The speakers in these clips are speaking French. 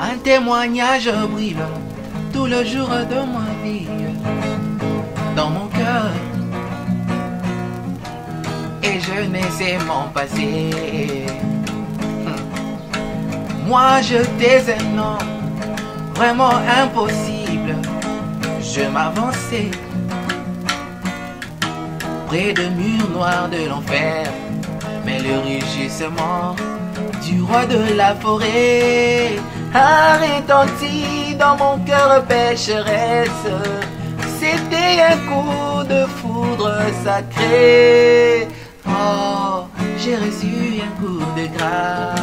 Un témoignage brille tout le jour de ma vie dans mon cœur. Et je ne sais m'en passer. Moi j'étais un homme vraiment impossible. Je m'avançais près de murs noirs de l'enfer, mais le rugissement du roi de la forêt a retenti dans mon cœur pécheresse. C'était un coup de foudre sacré. Oh, j'ai reçu un coup de grâce.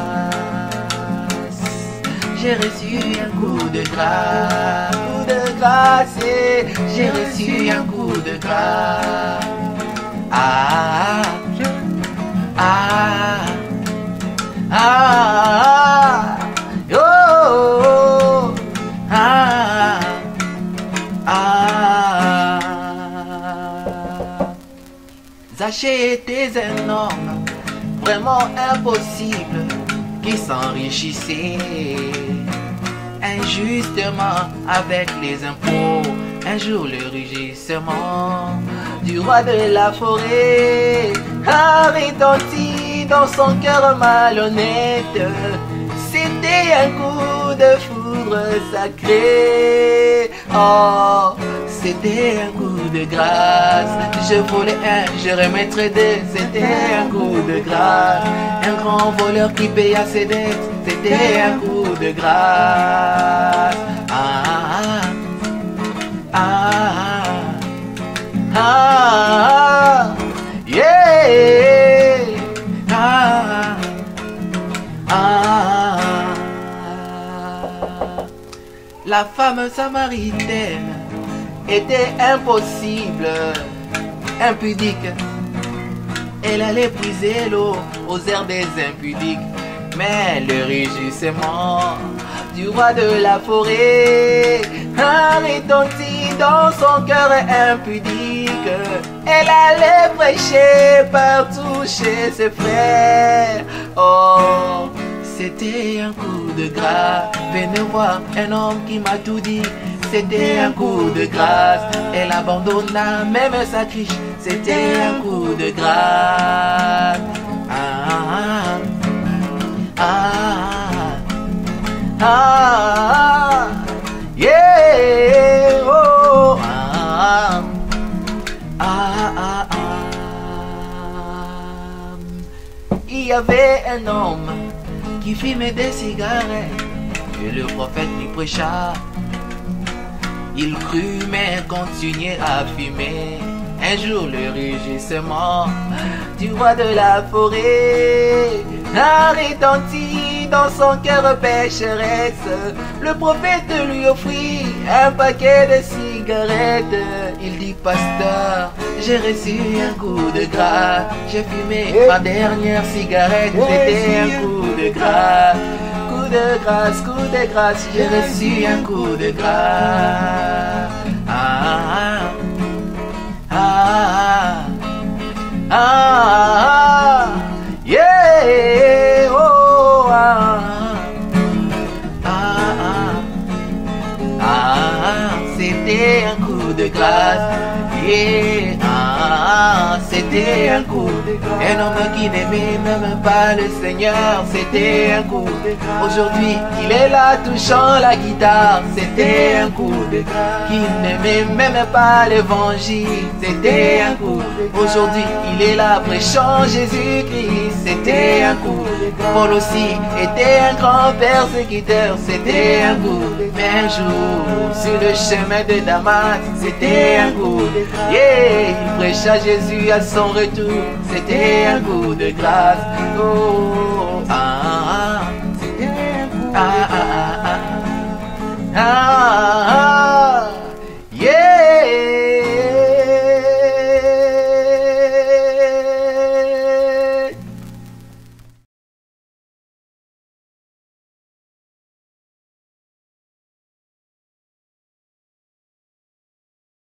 J'ai reçu un coup de grâce, et j'ai reçu un coup de grâce. Ah, ah, ah, oh, ah, ah. Zachée était un homme vraiment impossible qui s'enrichissait injustement avec les impôts. Un jour le rugissement du roi de la forêt a retenti dans son cœur malhonnête. C'était un coup de foudre sacré. Oh, c'était un coup de grâce. Je volais un, je remettrai deux. C'était un coup de grâce. Un grand voleur qui paya ses dettes. C'était un coup de grâce. Ah, ah, ah, ah, yeah, ah, ah. La femme samaritaine était impossible, impudique. Elle allait puiser l'eau aux airs des impudiques. Mais le rugissement du roi de la forêt a retenti dans son cœur impudique. Elle allait prêcher partout chez ses frères. Oh, c'était un coup de grâce. Venez voir un homme qui m'a tout dit. C'était un coup de grâce. Elle abandonna même sa criche. C'était un coup de grâce. Ah, ah, ah, yeah, oh, ah, ah, ah, ah. Il y avait un homme qui fumait des cigarettes et le prophète lui prêcha. Il crut mais continuait à fumer. Un jour le rugissement du roi de la forêt a retenti dans son cœur pécheresse. Le prophète lui offrit un paquet de cigarettes. Il dit: pasteur, j'ai reçu un coup de grâce. J'ai fumé ma dernière cigarette. C'était un coup de grâce. Coup de grâce, coup de grâce. J'ai reçu un coup de grâce. Ah, ah, ah, ah, yeah, oh, ah, ah, ah, c'était un coup de grâce, yeah, ah, c'était un coup. Un homme qui n'aimait même pas le Seigneur, c'était un coup. Aujourd'hui, il est là touchant la guitare, c'était un coup. Qui n'aimait même pas l'évangile, c'était un coup. Aujourd'hui, il est là prêchant Jésus-Christ, c'était un coup. Paul aussi était un grand persécuteur, c'était un coup. Mais un jour, sur le chemin de Damas, c'était un coup. Yeah, il prêcha Jésus à son retour, c'était un coup de grâce. Oh, ah, ah, c'était un coup de grâce. Ah, ah, ah, ah.